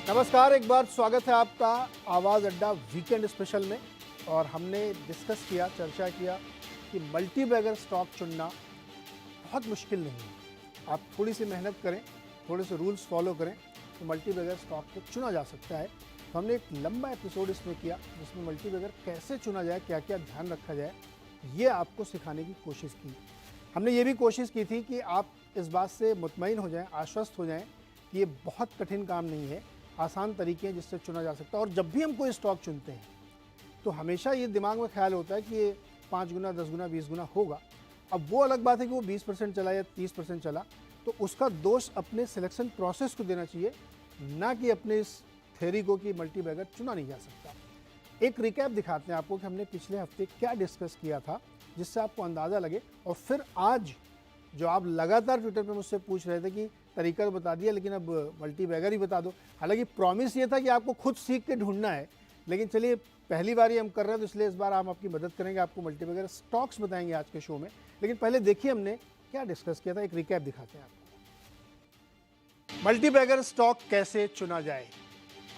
नमस्कार, एक बार स्वागत है आपका आवाज़ अड्डा वीकेंड स्पेशल में। और हमने डिस्कस किया, चर्चा किया कि मल्टी बैगर स्टॉक चुनना बहुत मुश्किल नहीं है। आप थोड़ी सी मेहनत करें, थोड़े से रूल्स फॉलो करें तो मल्टी बैगर स्टॉक को चुना जा सकता है। तो हमने एक लंबा एपिसोड इसमें किया जिसमें मल्टी बैगर कैसे चुना जाए, क्या क्या ध्यान रखा जाए, ये आपको सिखाने की कोशिश की। हमने ये भी कोशिश की थी कि आप इस बात से मुतमईन हो जाएं, आश्वस्त हो जाएं कि ये बहुत कठिन काम नहीं है, आसान तरीके हैं जिससे चुना जा सकता है। और जब भी हम कोई स्टॉक चुनते हैं तो हमेशा ये दिमाग में ख्याल होता है कि ये 5 गुना, 10 गुना, 20 गुना होगा। अब वो अलग बात है कि वो 20% चला या 30% चला, तो उसका दोष अपने सिलेक्शन प्रोसेस को देना चाहिए, ना कि अपने इस थ्योरी को कि मल्टी बैगर चुना नहीं जा सकता। एक रिकैप दिखाते हैं आपको कि हमने पिछले हफ्ते क्या डिस्कस किया था, जिससे आपको अंदाज़ा लगे। और फिर आज जो आप लगातार ट्विटर पे मुझसे पूछ रहे थे कि तरीका तो बता दिया लेकिन अब मल्टी बैगर ही बता दो। हालांकि प्रॉमिस ये था कि आपको खुद सीख के ढूंढना है, लेकिन चलिए पहली बार ही हम कर रहे हैं तो इसलिए इस बार हम आपकी मदद करेंगे, आपको मल्टी बैगर स्टॉक्स बताएंगे आज के शो में। लेकिन पहले देखिए हमने क्या डिस्कस किया था, एक रिकैप दिखाते हैं आपको। मल्टी बैगर स्टॉक कैसे चुना जाए,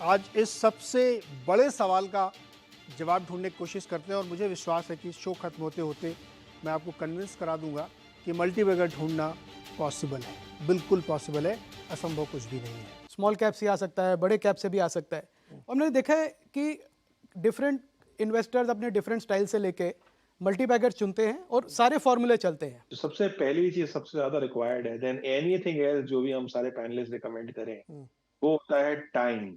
आज इस सबसे बड़े सवाल का जवाब ढूंढने की कोशिश करते हैं। और मुझे विश्वास है कि शो खत्म होते होते मैं आपको कन्विंस करा दूंगा कि मल्टी बैगर ढूंढना पॉसिबल है, बिल्कुल पॉसिबल है, असंभव कुछ भी नहीं है। स्मॉल कैप से आ सकता है, बड़े कैप से भी आ सकता है। और हमने देखा है कि डिफरेंट इन्वेस्टर्स अपने डिफरेंट स्टाइल से लेके मल्टी बैगर चुनते हैं और सारे फॉर्मूले चलते हैं। तो सबसे पहली चीज सबसे ज्यादा रिक्वायर्ड है देन एनीथिंग एल्स जो भी हम सारे पैनलिस्ट रिकमेंड करें वो होता है टाइम।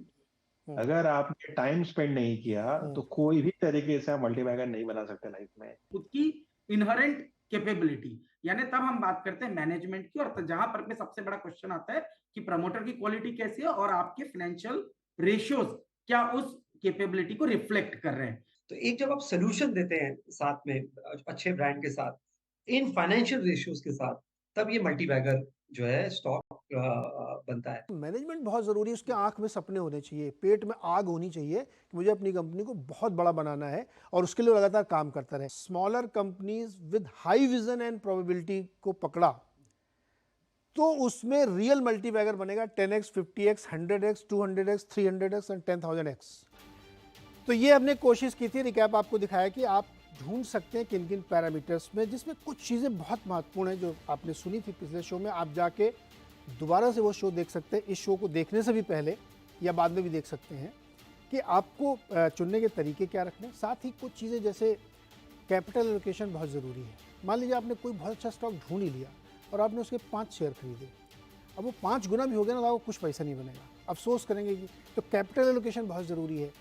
अगर आपने टाइम स्पेंड नहीं किया तो कोई भी तरीके से आप मल्टीबैगर नहीं बना सकते लाइफ में। खुद की इनहरेंट कैपेबिलिटी, यानी तब हम बात करते हैं मैनेजमेंट की। और जहां पर सबसे बड़ा क्वेश्चन आता है कि प्रमोटर की क्वालिटी कैसी है और आपके फाइनेंशियल रेशियोज क्या उस कैपेबिलिटी को रिफ्लेक्ट कर रहे हैं। तो एक जब आप सोल्यूशन देते हैं साथ में अच्छे ब्रांड के साथ इन फाइनेंशियल रेशियोज के साथ, तब ये मल्टी बैगर जो है स्टॉक बनता है। मैनेजमेंट बहुत ज़रूरी है, उसके आंख में सपने होने चाहिए, पेट में आग होनी चाहिए कि मुझे अपनी कंपनी को बहुत बड़ा बनाना है और उसके लिए लगातार काम करता रहे। Smaller companies with high vision and probability को पकड़ा तो उसमें रियल मल्टी बैगर बनेगा 10x, 50x, 100x, 200x, 300x and 10,000x। तो ये हमने कोशिश की थी, रिकैप आपको दिखाया कि आप ढूंढ सकते हैं किन किन पैरामीटर्स में, जिसमें कुछ चीज़ें बहुत महत्वपूर्ण हैं जो आपने सुनी थी पिछले शो में। आप जाके दोबारा से वो शो देख सकते हैं, इस शो को देखने से भी पहले या बाद में भी देख सकते हैं कि आपको चुनने के तरीके क्या रखने। साथ ही कुछ चीज़ें जैसे कैपिटल एलोकेशन बहुत ज़रूरी है। मान लीजिए आपने कोई बहुत अच्छा स्टॉक ढूंढ ही लिया और आपने उसके 5 शेयर खरीदे, अब वो 5 गुना भी हो गया ना तो आपको कुछ पैसा नहीं बनेगा, अफसोस करेंगे कि। तो कैपिटल एलोकेशन बहुत ज़रूरी है।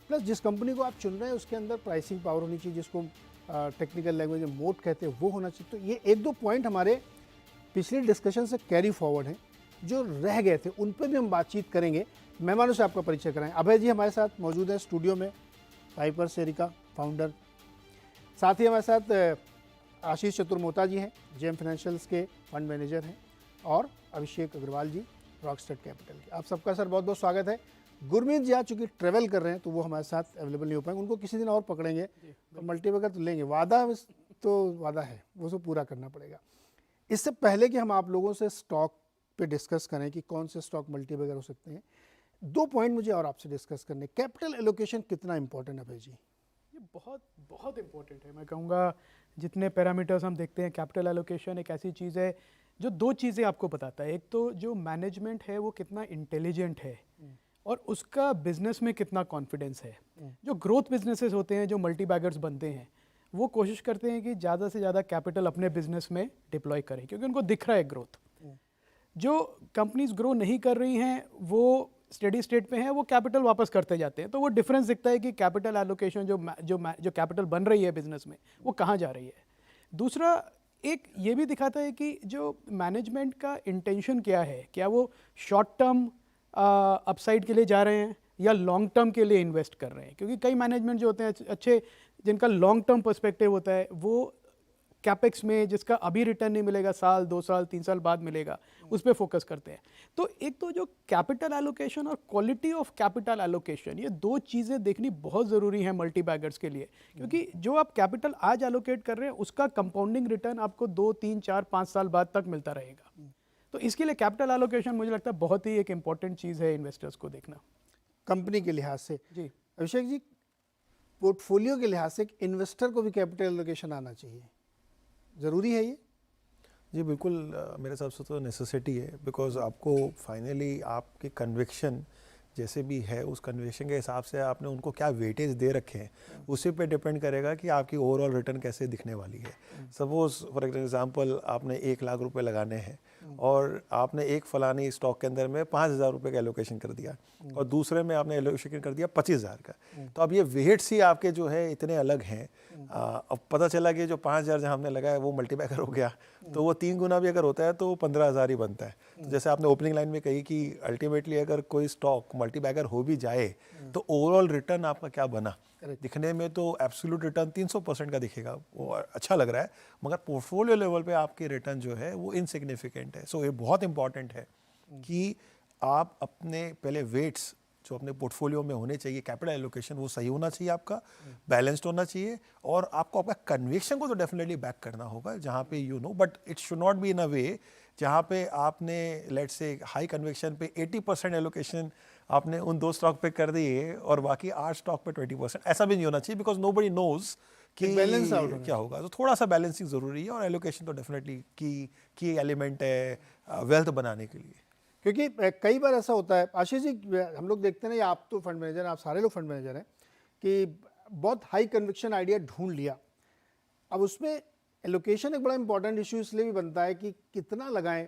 प्लस जिस कंपनी को आप चुन रहे हैं उसके अंदर प्राइसिंग पावर होनी चाहिए, जिसको टेक्निकल लैंग्वेज में मोट कहते हैं, वो होना चाहिए। तो ये 1-2 पॉइंट हमारे पिछले डिस्कशन से कैरी फॉरवर्ड हैं, जो रह गए थे उन पर भी हम बातचीत करेंगे। मेहमानों से आपका परिचय कराएं। अभय जी हमारे साथ मौजूद हैं स्टूडियो में, पाइपर सेरिका फाउंडर। साथ ही हमारे साथ आशीष चतुर्मोता जी हैं, जेम फाइनेंशियल्स के फंड मैनेजर हैं, और अभिषेक अग्रवाल जी रॉकस्टार कैपिटल के। आप सबका सर बहुत बहुत स्वागत है। गुरमीत जी आज चूँकि ट्रेवल कर रहे हैं तो वो हमारे साथ अवेलेबल नहीं हो पाएंगे, उनको किसी दिन और पकड़ेंगे तो मल्टी बैगर तो लेंगे, वादा तो वादा है, वो सब पूरा करना पड़ेगा। इससे पहले कि हम आप लोगों से स्टॉक पे डिस्कस करें कि कौन से स्टॉक मल्टी बैगर हो सकते हैं, 2 पॉइंट मुझे और आपसे डिस्कस करने। कैपिटल एलोकेशन कितना इंपॉर्टेंट है भाई जी? ये बहुत बहुत इंपॉर्टेंट है। मैं कहूँगा जितने पैरामीटर्स हम देखते हैं, कैपिटल एलोकेशन एक ऐसी चीज़ है जो 2 चीज़ें आपको बताता है। एक तो जो मैनेजमेंट है वो कितना इंटेलिजेंट है और उसका बिजनेस में कितना कॉन्फिडेंस है। जो ग्रोथ बिजनेसेस होते हैं, जो मल्टी बैगर्स बनते हैं, वो कोशिश करते हैं कि ज़्यादा से ज़्यादा कैपिटल अपने बिजनेस में डिप्लॉय करें क्योंकि उनको दिख रहा है ग्रोथ। जो कंपनीज ग्रो नहीं कर रही हैं वो स्टेडी स्टेट पे हैं, वो कैपिटल वापस करते जाते हैं। तो वो डिफरेंस दिखता है कि कैपिटल एलोकेशन जो कैपिटल बन रही है बिजनेस में वो कहाँ जा रही है। दूसरा एक ये भी दिखाता है कि जो मैनेजमेंट का इंटेंशन क्या है, क्या वो शॉर्ट टर्म अपसाइड के लिए जा रहे हैं या लॉन्ग टर्म के लिए इन्वेस्ट कर रहे हैं। क्योंकि कई मैनेजमेंट जो होते हैं अच्छे, जिनका लॉन्ग टर्म पर्सपेक्टिव होता है, वो कैपेक्स में जिसका अभी रिटर्न नहीं मिलेगा, साल 2 साल 3 साल बाद मिलेगा, उस पर फोकस करते हैं। तो एक तो जो कैपिटल एलोकेशन और क्वालिटी ऑफ कैपिटल एलोकेशन, ये 2 चीज़ें देखनी बहुत ज़रूरी है मल्टी बैगर्स के लिए। क्योंकि जो आप कैपिटल आज एलोकेट कर रहे हैं उसका कंपाउंडिंग रिटर्न आपको 2, 3, 4, 5 साल बाद तक मिलता रहेगा। तो इसके लिए कैपिटल एलोकेशन मुझे लगता है बहुत ही एक इंपॉर्टेंट चीज़ है इन्वेस्टर्स को देखना। कंपनी के लिहाज से। जी अभिषेक जी, पोर्टफोलियो के लिहाज से एक इन्वेस्टर को भी कैपिटल एलोकेशन आना चाहिए, ज़रूरी है ये? जी बिल्कुल, मेरे हिसाब से तो नेसेसिटी है, बिकॉज आपको फाइनली आपकी कन्विक्शन जैसे भी है उस कन्विक्शन के हिसाब से आपने उनको क्या वेटेज दे रखे हैं उसी पे डिपेंड करेगा कि आपकी ओवरऑल रिटर्न कैसे दिखने वाली है। सपोज फॉर एग्जांपल आपने 1 लाख रुपए लगाने हैं और आपने एक फलानी स्टॉक के अंदर में 5,000 रुपये का एलोकेशन कर दिया और दूसरे में आपने एलोकेशन कर दिया 25,000 का, तो अब ये वेट्स ही आपके जो है इतने अलग हैं। अब पता चला कि जो 5,000 जहाँ हमने लगाया वो मल्टीपैकर हो गया, तो वो 3 गुना भी अगर होता है तो 15,000 ही बनता है। तो जैसे आपने ओपनिंग लाइन में कही कि अल्टीमेटली अगर कोई स्टॉक मल्टीपैकर हो भी जाए तो ओवरऑल रिटर्न आपका क्या बना, दिखने में तो एब्सोल्यूट रिटर्न 300% का दिखेगा, वो अच्छा लग रहा है, मगर पोर्टफोलियो लेवल पे आपकी रिटर्न जो है वो इनसिग्निफिकेंट है। सो ये बहुत इंपॉर्टेंट है कि आप अपने पहले वेट्स जो अपने पोर्टफोलियो में होने चाहिए, कैपिटल एलोकेशन वो सही होना चाहिए, आपका बैलेंस्ड होना चाहिए, और आपको आपका कन्विक्शन को तो डेफिनेटली बैक करना होगा जहाँ पे but it should not be in a way जहाँ पे आपने लेट्स से हाई कन्विक्शन पे 80% एलोकेशन आपने उन 2 स्टॉक पे कर दिए और बाकी 8 स्टॉक पे 20%, ऐसा भी नहीं होना चाहिए, बिकॉज नोबडी नोज कि बैलेंस आउट क्या होगा। तो थोड़ा सा बैलेंसिंग ज़रूरी है, और एलोकेशन तो डेफिनेटली की एलिमेंट है वेल्थ बनाने के लिए। क्योंकि कई बार ऐसा होता है आशीष जी, हम लोग देखते हैं ना, आप तो फंड मैनेजर, आप सारे लोग फंड मैनेजर हैं, कि बहुत हाई कन्विक्शन आइडिया ढूंढ लिया, अब उसमें एलोकेशन एक बड़ा इंपॉर्टेंट इशू इसलिए भी बनता है कि कितना लगाएं।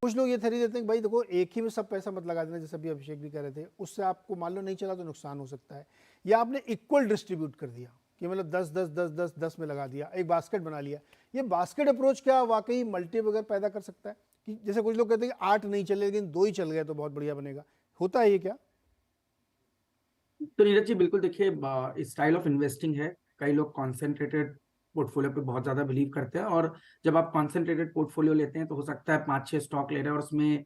कुछ लोग ये थ्योरी देते हैं कि भाई देखो एक ही में सब पैसा मत लगा देना, जैसे अभी अभिषेक भी कह रहे थे, उससे आपको मान लो नहीं चला तो नुकसान हो सकता है, या आपने इक्वल डिस्ट्रीब्यूट कर दिया कि मतलब 10 10 10 10 10 में लगा दिया, एक बास्केट बना लिया। ये बास्केट अप्रोच क्या वाकई मल्टीपैकर पैदा कर सकता है? कि जैसे कुछ लोग कहते हैं कि 8 नहीं चले लेकिन 2 ही चल गए तो बहुत बढ़िया बनेगा, होता है ये क्या? तो नीरज जी बिल्कुल, देखिए स्टाइल ऑफ इन्वेस्टिंग है, कई लोग कॉन्सेंट्रेटेड पोर्टफोलियो पे बहुत ज्यादा बिलीव करते हैं, और जब आप कॉन्सेंट्रेटेड पोर्टफोलियो लेते हैं तो हो सकता है 5-6 स्टॉक ले रहे हैं और उसमें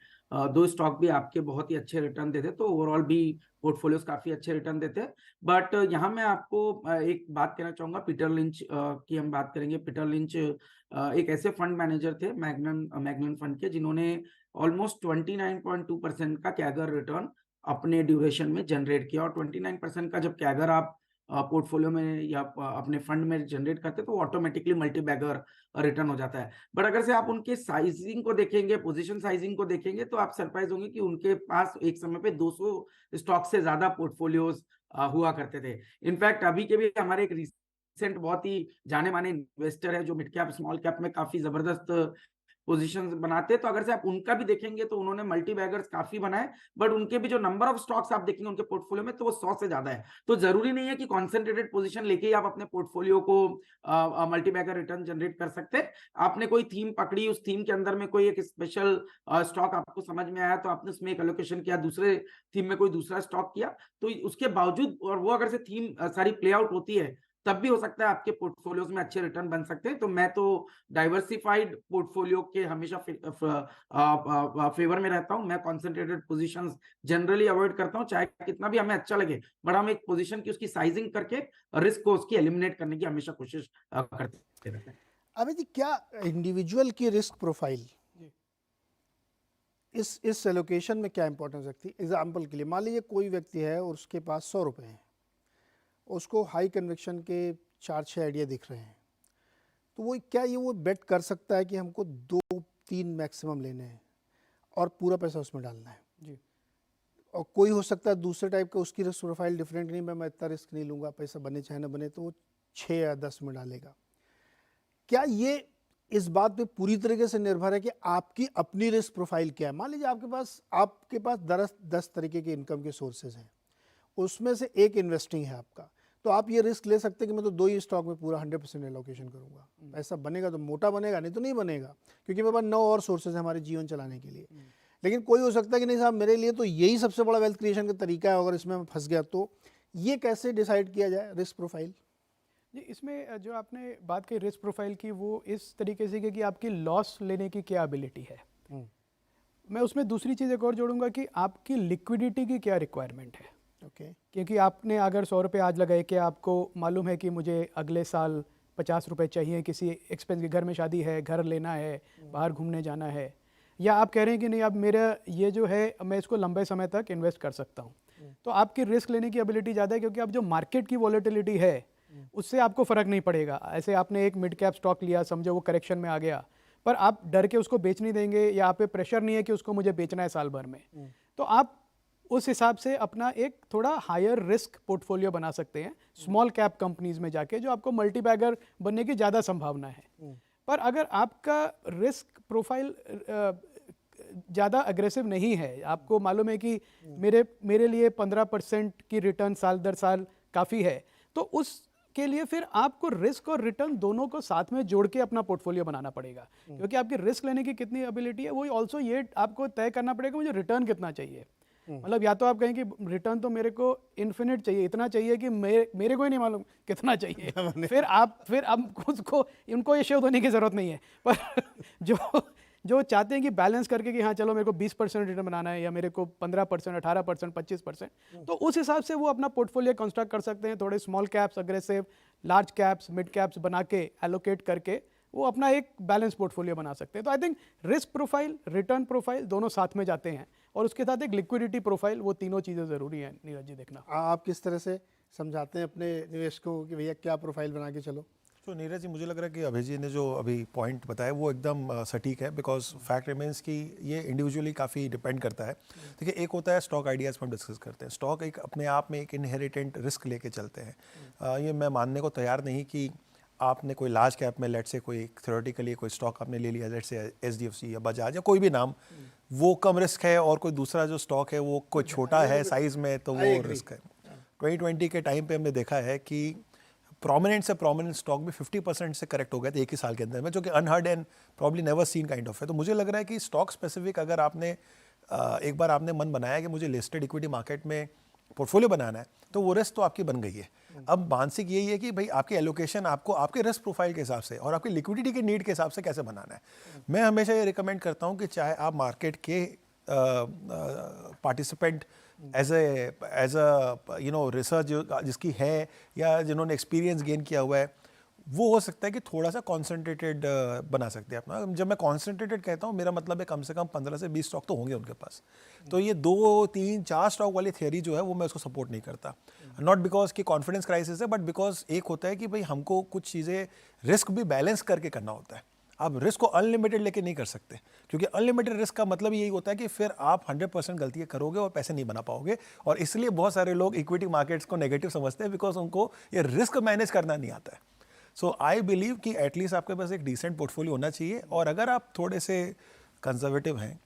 2 स्टॉक भी आपके बहुत ही अच्छे रिटर्न देते हैं, तो ओवरऑल भी पोर्टफोलियोज काफी अच्छे रिटर्न देते हैं। बट यहाँ मैं आपको एक बात कहना चाहूंगा, पीटर लिंच की हम बात करेंगे। पीटर लिंच एक ऐसे फंड मैनेजर थे मैग्नन फंड के, जिन्होंने ऑलमोस्ट 29.2% का कैगर रिटर्न अपने ड्यूरेशन में जनरेट किया, और 29% का जब कैगर आप पोर्टफोलियो में या अपने फंड में जनरेट करते हैं तो ऑटोमेटिकली मल्टीबैगर रिटर्न हो जाता है। बट अगर से आप उनके साइजिंग को देखेंगे, पोजीशन साइजिंग को देखेंगे, तो आप सरप्राइज होंगे कि उनके पास एक समय पे 200 स्टॉक से ज्यादा पोर्टफोलियोज हुआ करते थे। इनफैक्ट अभी के भी हमारे एक रिसेंट बहुत ही जाने माने इन्वेस्टर है जो मिड कैप स्मॉल कैप में काफी जबरदस्त पोजीशंस बनाते हैं, तो अगर से आप उनका भी देखेंगे तो उन्होंने मल्टी बैगर्स काफी बनाए, बट उनके भी जो नंबर ऑफ स्टॉक्स आप देखेंगे उनके पोर्टफोलियो में तो वो 100 से ज्यादा है। तो जरूरी नहीं है कि कॉन्सेंट्रेटेड पोजीशन लेके ही आप अपने पोर्टफोलियो को मल्टी बैगर रिटर्न जनरेट कर सकते हैं। आपने कोई थीम पकड़ी, उस थीम के अंदर में कोई एक स्पेशल स्टॉक आपको समझ में आया तो आपने उसमें एक एलोकेशन किया, दूसरे थीम में कोई दूसरा स्टॉक किया, तो उसके बावजूद, और वो अगर से थीम सारी प्ले आउट होती है, तब भी हो सकता है आपके पोर्टफोलियोज में अच्छे रिटर्न बन सकते हैं। तो मैं तो डाइवर्सिफाइड पोर्टफोलियो के हमेशा फेवर में रहता हूं। मैं कॉन्सेंट्रेटेड पोजीशंस जनरली अवॉइड करता हूं, चाहे कितना भी हमें अच्छा लगे, बट हम एक पोजीशन की उसकी साइजिंग करके रिस्क को उसकी एलिमिनेट करने की हमेशा कोशिश करते रहते हैं। अभी जी, क्या इंडिविजुअल की रिस्क प्रोफाइल इस एलोकेशन में क्या इंपॉर्टेंस रखती है? एग्जाम्पल के लिए मान लीजिए कोई व्यक्ति है और उसके पास 100 रुपये हैं, उसको हाई कन्विक्शन के 4-6 आइडिया दिख रहे हैं, तो वो बेट कर सकता है कि हमको 2-3 मैक्सिमम लेने हैं और पूरा पैसा उसमें डालना है जी। और कोई हो सकता है दूसरे टाइप का, उसकी रिस्क प्रोफाइल डिफरेंट, नहीं मैं इतना रिस्क नहीं लूँगा, पैसा बने चाहे ना बने, तो वो 6 या 10 में डालेगा। क्या ये इस बात पे पूरी तरीके से निर्भर है कि आपकी अपनी रिस्क प्रोफाइल क्या है? मान लीजिए आपके पास 10 तरीके के इनकम के सोर्सेज हैं, उसमें से एक इन्वेस्टिंग है आपका, तो आप ये रिस्क ले सकते हैं कि मैं तो 2 ही स्टॉक में पूरा 100% एलोकेशन करूंगा, पैसा बनेगा तो मोटा बनेगा, नहीं तो नहीं बनेगा, क्योंकि मेरे पास 9 और सोर्सेज हैं हमारे जीवन चलाने के लिए। लेकिन कोई हो सकता है कि नहीं साहब, मेरे लिए तो यही सबसे बड़ा वेल्थ क्रिएशन का तरीका है, अगर इसमें मैं फंस गया तो ये कैसे डिसाइड किया जाए रिस्क प्रोफाइल? जी, इसमें जो आपने बात की रिस्क प्रोफाइल की, वो इस तरीके से कि आपकी लॉस लेने की क्या एबिलिटी है। मैं उसमें दूसरी चीज़ एक और जोड़ूंगा कि आपकी लिक्विडिटी की क्या रिक्वायरमेंट है। क्योंकि आपने अगर 100 रुपये आज लगाए कि आपको मालूम है कि मुझे अगले साल 50 रुपये चाहिए, किसी एक्सपेंस के, घर में शादी है, घर लेना है, बाहर घूमने जाना है, या आप कह रहे हैं कि नहीं अब मेरा ये जो है मैं इसको लंबे समय तक इन्वेस्ट कर सकता हूँ, तो आपकी रिस्क लेने की एबिलिटी ज़्यादा है, क्योंकि अब जो मार्केट की वॉलेटिलिटी है उससे आपको फ़र्क नहीं पड़ेगा। ऐसे आपने एक मिड कैप स्टॉक लिया, समझो वो करेक्शन में आ गया, पर आप डर के उसको बेच नहीं देंगे, या आप पे प्रेशर नहीं है कि उसको मुझे बेचना है साल भर में, तो आप उस हिसाब से अपना एक थोड़ा हायर रिस्क पोर्टफोलियो बना सकते हैं स्मॉल कैप कंपनीज में जाके, जो आपको मल्टी बैगर बनने की ज़्यादा संभावना है। पर अगर आपका रिस्क प्रोफाइल ज़्यादा अग्रेसिव नहीं है, आपको मालूम है कि मेरे लिए 15% की रिटर्न साल दर साल काफ़ी है, तो उसके लिए फिर आपको रिस्क और रिटर्न दोनों को साथ में जोड़ के अपना पोर्टफोलियो बनाना पड़ेगा, क्योंकि आपकी रिस्क लेने की कितनी एबिलिटी है वो ऑल्सो ये आपको तय करना पड़ेगा मुझे रिटर्न कितना चाहिए। मतलब या तो आप कहें कि रिटर्न तो मेरे को इन्फिनिट चाहिए, इतना चाहिए कि मेरे को ही नहीं मालूम कितना चाहिए, फिर आप उसको उनको ये शोध होने की ज़रूरत नहीं है। पर जो चाहते हैं कि बैलेंस करके कि हाँ चलो मेरे को 20% रिटर्न बनाना है, या मेरे को 15%, 18%, 25%, तो उस हिसाब से वो अपना पोर्टफोलियो कंस्ट्रक्ट कर सकते हैं। थोड़े small caps, aggressive, large caps, mid caps बना के एलोकेट करके वो अपना एक बैलेंस पोर्टफोलियो बना सकते हैं। तो I think risk profile, return profile दोनों साथ में जाते हैं, और उसके साथ एक लिक्विडिटी प्रोफाइल, वो तीनों चीज़ें ज़रूरी हैं नीरज जी देखना। आप किस तरह से समझाते हैं अपने निवेशकों को कि भैया क्या प्रोफाइल बना के चलो? तो नीरज जी, मुझे लग रहा है कि अभय जी ने जो अभी पॉइंट बताया वो एकदम सटीक है, बिकॉज फैक्ट रिमेंस कि ये इंडिविजुअली काफ़ी डिपेंड करता है। देखिए, एक होता है स्टॉक आइडियाज़ पर हम डिस्कस करते हैं, स्टॉक एक अपने आप में एक इनहेरिटेंट रिस्क लेके चलते हैं। ये मैं मानने को तैयार नहीं कि आपने कोई लार्ज कैप में लेट से कोई थ्योरेटिकली कोई स्टॉक आपने ले लिया, लेट से SDFC या बजाज या कोई भी नाम, वो कम रिस्क है, और कोई दूसरा जो स्टॉक है वो कोई छोटा है साइज़ में, तो वो रिस्क है। 2020 के टाइम पे हमने देखा है कि प्रोमिनेंट से प्रोमिनेंट स्टॉक भी 50% से करेक्ट हो गए थे एक ही साल के अंदर में, जो कि unheard and probably never seen kind of है। तो मुझे लग रहा है कि स्टॉक स्पेसिफिक अगर आपने एक बार आपने मन बनाया कि मुझे लिस्टेड इक्विटी मार्केट में पोर्टफोलियो बनाना है, तो वो रिस्क तो आपकी बन गई है। अब मानसिक यही है कि भाई आपकी एलोकेशन आपको आपके रिस्क प्रोफाइल के हिसाब से और आपकी लिक्विडिटी के नीड के हिसाब से कैसे बनाना है। मैं हमेशा ये रिकमेंड करता हूँ कि चाहे आप मार्केट के पार्टिसिपेंट एज अ रिसर्च जिसकी है, या जिन्होंने एक्सपीरियंस गेन किया हुआ है, वो हो सकता है कि थोड़ा सा कॉन्सेंट्रेटेड बना सकते हैं अपना। जब मैं कॉन्सेंट्रेटेड कहता हूँ, मेरा मतलब है कम से कम 15 से 20 स्टॉक तो होंगे उनके पास। तो ये 2, 3, 4 स्टॉक वाली थियरी जो है वो मैं उसको सपोर्ट नहीं करता, नॉट बिकॉज कि कॉन्फिडेंस क्राइसिस है, बट बिकॉज एक होता है कि भाई हमको कुछ चीज़ें रिस्क भी बैलेंस करके करना होता है। आप रिस्क को अनलिमिटेड लेके नहीं कर सकते, क्योंकि अनलिमिटेड रिस्क का मतलब यही होता है कि फिर आप 100% गलतियाँ करोगे और पैसे नहीं बना पाओगे। और इसलिए बहुत सारे लोग इक्विटी मार्केट्स को नेगेटिव समझते हैं, बिकॉज उनको ये रिस्क मैनेज करना नहीं आता है। सो आई बिलीव कि एटलीस्ट आपके पास एक डिसेंट पोर्टफोलियो होना चाहिए। और अगर आप थोड़े से कंजर्वेटिव हैं,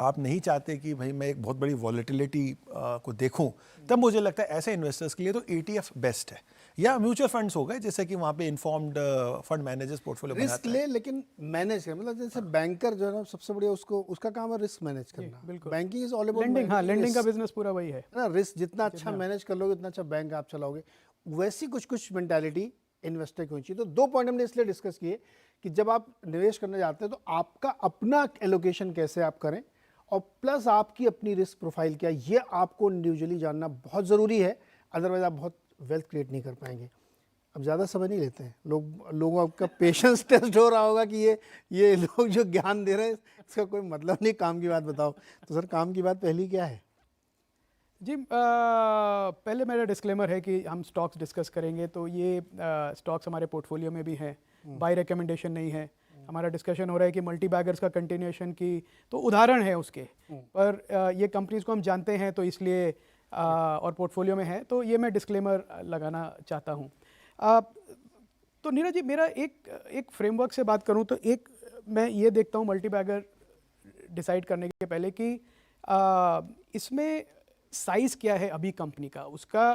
आप नहीं चाहते कि भाई मैं एक बहुत बड़ी वॉलेटिलिटी को देखूं, तब मुझे लगता है ऐसे इन्वेस्टर्स के लिए तो ETF बेस्ट है, या म्यूचुअल फंड्स हो गए, जैसे कि वहाँ पे इन्फॉर्म्ड फंड मैनेजर्स पोर्टफोलियो बनाते हैं। रिस्क ले लेकिन मैनेज कर, मतलब जैसे बैंकर जो है ना सबसे बढ़िया उसका काम है रिस्क मैनेज करना। बिल्कुल। Banking is all about lending, हाँ लेंडिंग का बिजनेस पूरा वही है ना। रिस्क जितना अच्छा मैनेज कर लोगे उतना अच्छा बैंक आप चलाओगे। वैसी कुछ मेंटालिटी इन्वेस्टर की होनी चाहिए। तो 2 पॉइंट हमने इसलिए डिस्कस किए कि जब आप निवेश करने जाते हैं तो आपका अपना एलोकेशन कैसे आप करें, और प्लस आपकी अपनी रिस्क प्रोफाइल क्या, ये आपको इंडिविजुअली जानना बहुत ज़रूरी है। अदरवाइज आप बहुत वेल्थ क्रिएट नहीं कर पाएंगे। अब ज़्यादा समय नहीं लेते हैं लोगों का पेशेंस टेस्ट हो रहा होगा कि ये लोग जो ज्ञान दे रहे हैं इसका कोई मतलब नहीं, काम की बात बताओ। तो सर काम की बात पहली क्या है जी? पहले मेरा डिस्क्लेमर है कि हम स्टॉक्स डिस्कस करेंगे, तो ये स्टॉक्स हमारे पोर्टफोलियो में भी हैं, बाय रिकमेंडेशन नहीं है। हमारा डिस्कशन हो रहा है कि मल्टी बैगर्स का कंटिन्यूएशन की तो उदाहरण है उसके, पर ये कंपनीज को हम जानते हैं तो इसलिए और पोर्टफोलियो में है, तो ये मैं डिस्क्लेमर लगाना चाहता हूँ। तो नीरज जी, मेरा एक फ्रेमवर्क से बात करूँ तो एक मैं ये देखता हूँ मल्टी बैगर डिसाइड करने के पहले कि इसमें साइज़ क्या है अभी कंपनी का, उसका,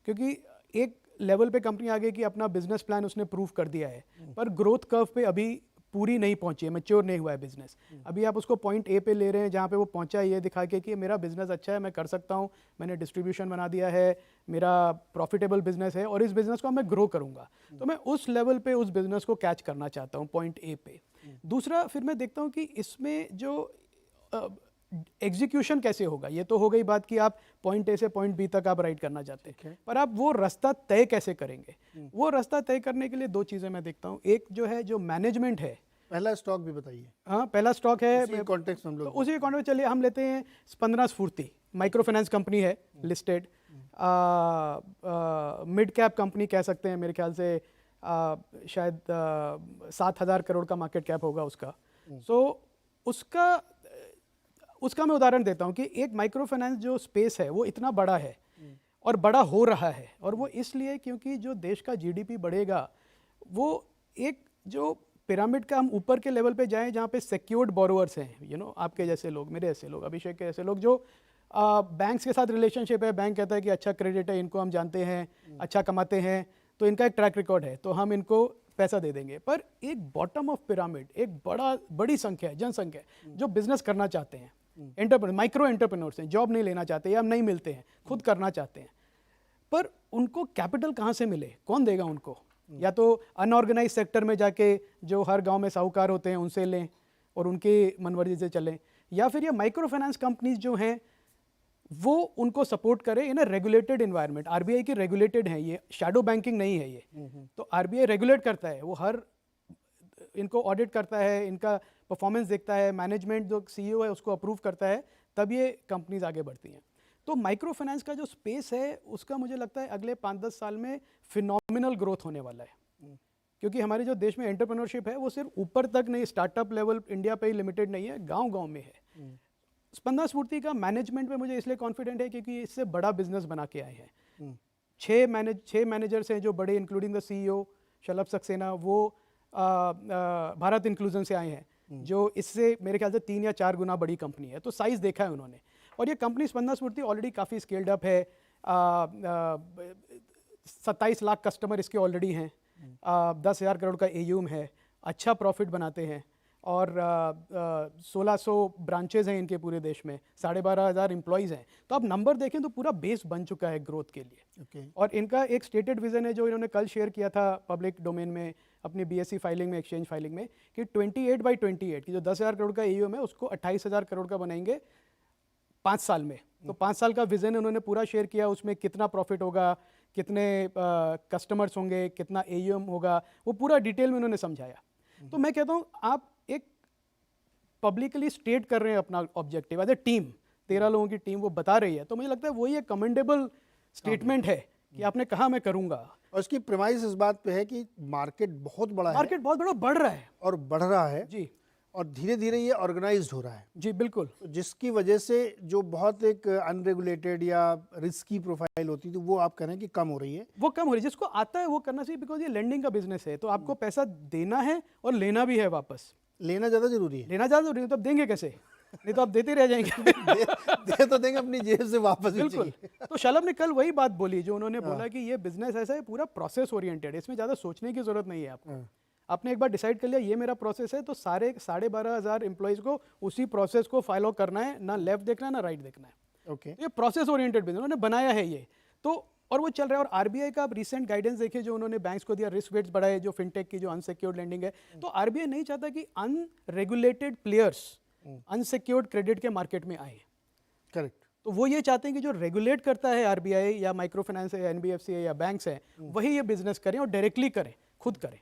क्योंकि एक लेवल पे कंपनी आ गई कि अपना बिजनेस प्लान उसने प्रूव कर दिया है, पर ग्रोथ कर्व पे अभी पूरी नहीं पहुंची है, मैच्योर नहीं हुआ है बिजनेस। अभी आप उसको पॉइंट A पे ले रहे हैं जहाँ पे वो पहुंचा है ये दिखा के कि मेरा बिजनेस अच्छा है, मैं कर सकता हूँ, मैंने डिस्ट्रीब्यूशन बना दिया है, मेरा प्रॉफिटेबल बिजनेस है और इस बिजनेस को मैं ग्रो करूँगा। तो मैं उस लेवल पे उस बिजनेस को कैच करना चाहता हूँ पॉइंट A पे। दूसरा, फिर मैं देखता हूँ कि इसमें जो एग्जीक्यूशन कैसे होगा। ये तो हो गई बात कि आप पॉइंट A से पॉइंट B तक आप राइड करना चाहते हैं, पर आप वो रास्ता तय कैसे करेंगे। वो रास्ता तय करने के लिए 2 चीज़ें मैं देखता हूँ। एक जो है जो मैनेजमेंट है पहला स्टॉक भी बताइए, हाँ, पहला स्टॉक है इसी कॉन्टेक्स्ट में हम तो लोग। उसी कॉन्टेक्स्ट चलिए हम लेते हैं स्पंदना स्फूर्ति, माइक्रो फाइनेंस कंपनी है, लिस्टेड, मिड कैप कंपनी कह सकते हैं, मेरे ख्याल से शायद 7,000 करोड़ का मार्केट कैप होगा उसका। सो उसका मैं उदाहरण देता हूँ कि एक माइक्रो फाइनेंस जो स्पेस है वो इतना बड़ा है और बड़ा हो रहा है, और वो इसलिए क्योंकि जो देश का जीडीपी बढ़ेगा वो एक जो पिरामिड का हम ऊपर के लेवल पे जाएं जहाँ पे सिक्योर्ड बोरोअर्स हैं, आपके जैसे लोग, मेरे जैसे लोग, अभिषेक के जैसे लोग, जो बैंक्स के साथ रिलेशनशिप है, बैंक कहता है कि अच्छा क्रेडिट है, इनको हम जानते हैं, अच्छा कमाते हैं, तो इनका एक ट्रैक रिकॉर्ड है, तो हम इनको पैसा दे देंगे। पर एक बॉटम ऑफ पिरामिड, एक बड़ी संख्या है, जनसंख्या है, जो बिजनेस करना चाहते हैं, एंटरप्रेन्योर, माइक्रो एंटरप्रेन्योर्स हैं, जॉब नहीं लेना चाहते या नहीं मिलते हैं, खुद करना चाहते हैं, पर उनको कैपिटल कहाँ से मिले, कौन देगा उनको? या तो अनऑर्गेनाइज सेक्टर में जाके जो हर गांव में साहूकार होते हैं उनसे लें और उनके मनमर्जी से चलें, या फिर ये माइक्रो फाइनेंस कंपनीज जो हैं वो उनको सपोर्ट करें इन अ रेगुलेटेड एनवायरनमेंट। आरबीआई की रेगुलेटेड है, ये शैडो बैंकिंग नहीं है ये, तो आरबीआई रेगुलेट करता है, वो हर इनको ऑडिट करता है, इनका परफॉर्मेंस देखता है, मैनेजमेंट जो सीईओ है उसको अप्रूव करता है, तब ये कंपनीज आगे बढ़ती हैं। तो माइक्रो फाइनेंस का जो स्पेस है उसका मुझे लगता है अगले 5-10 साल में फिनोमिनल ग्रोथ होने वाला है, क्योंकि हमारे जो देश में एंटरप्रेन्योरशिप है वो सिर्फ ऊपर तक नहीं, स्टार्टअप लेवल इंडिया पे ही लिमिटेड नहीं है, गांव-गांव में है। स्पंदना स्फूर्ति का मैनेजमेंट में मुझे इसलिए कॉन्फिडेंट है क्योंकि इससे बड़ा बिजनेस बना के आए हैं। 6 मैनेजर्स हैं जो बड़े, इंक्लूडिंग द सीईओ शलभ सक्सेना, वो भारत इंक्लूजन से आए हैं, जो इससे मेरे ख्याल से 3 या 4 गुना बड़ी कंपनी है, तो साइज देखा है उन्होंने। और ये कंपनी स्पंदना स्फूर्ति ऑलरेडी काफ़ी स्केल्ड अप है, 27 लाख कस्टमर इसके ऑलरेडी हैं, 10,000 करोड़ का एयूम है, अच्छा प्रॉफिट बनाते हैं, और 1600 ब्रांचेज हैं इनके पूरे देश में, 12,500 एम्प्लॉयज़ हैं। तो आप नंबर देखें तो पूरा बेस बन चुका है ग्रोथ के लिए। और इनका एक स्टेटेड विजन है जो इन्होंने कल शेयर किया था पब्लिक डोमेन में, अपनी बीएससी फाइलिंग में, एक्सचेंज फाइलिंग में, कि 28/28 की जो 10,000 करोड़ का एयूएम है उसको 28,000 करोड़ का बनाएंगे 5 साल में। तो 5 साल का विजन उन्होंने पूरा शेयर किया, उसमें कितना प्रॉफिट होगा, कितने कस्टमर्स होंगे, एएयूएम होगा, वो पूरा डिटेल में उन्होंने समझाया। तो मैं कहता हूँ आप एक पब्लिकली स्टेट कर रहे हैं अपना ऑब्जेक्टिव एज ए टीम, 13 लोगों की टीम वो बता रही है, तो मुझे लगता है वही एक कमेंडेबल स्टेटमेंट है कि आपने कहा मैं करूंगा। और इसकी प्रेमाइस इस बात पे है कि मार्केट बहुत बड़ा है, मार्केट बहुत बड़ा बढ़ रहा है और बढ़ रहा है जी, और धीरे धीरे ये ऑर्गेनाइज्ड हो रहा है, जी बिल्कुल, जिसकी वजह से जो बहुत एक अनरेगुलेटेड या रिस्की प्रोफाइल होती थी वो आप कह रहे हैं कि कम हो रही है। वो कम हो रही है, जिसको आता है वो करना चाहिए, बिकॉज ये लेंडिंग का बिजनेस है, तो आपको पैसा देना है और लेना भी है वापस। लेना ज़्यादा जरूरी है, लेना ज़्यादा जरूरी है, तो आप देंगे कैसे? नहीं तो आप देते रह जाएंगे। दे तो देंगे अपनी जेब से वापस भी बिल्कुल। चाहिए। तो शलभ ने कल वही बात बोली जो उन्होंने बोला कि ये बिजनेस ऐसा है, पूरा प्रोसेस ओरिएंटेड है, इसमें ज़्यादा सोचने की जरूरत नहीं है आपको। आपने एक बार डिसाइड कर लिया ये मेरा प्रोसेस है, तो सारे 12,500 एम्प्लॉयज़ को उसी प्रोसेस को फॉलो करना है, ना लेफ्ट देखना है ना राइट देखना है। ओके, ये प्रोसेस ओरिएंटेड बिजनेस उन्होंने बनाया है ये, तो और वो चल रहा है। और आरबीआई का आप रिसेंट गाइडेंस देखिए जो उन्होंने बैंक्स को दिया, रिस्क वेट्स बढ़ाए, जो फिनटेक की जो अनसिक्योर्ड लेंडिंग है, तो आरबीआई नहीं चाहता कि अनरेगुलेटेड प्लेयर्स अनसिक्योर्ड क्रेडिट के मार्केट में आए। करेक्ट। तो वो ये चाहते हैं कि जो रेगुलेट करता है आरबीआई या माइक्रो फाइनेंस है या एनबीएफसी है या बैंक्स हैं, वही ये बिजनेस करें और डायरेक्टली करें, खुद करें।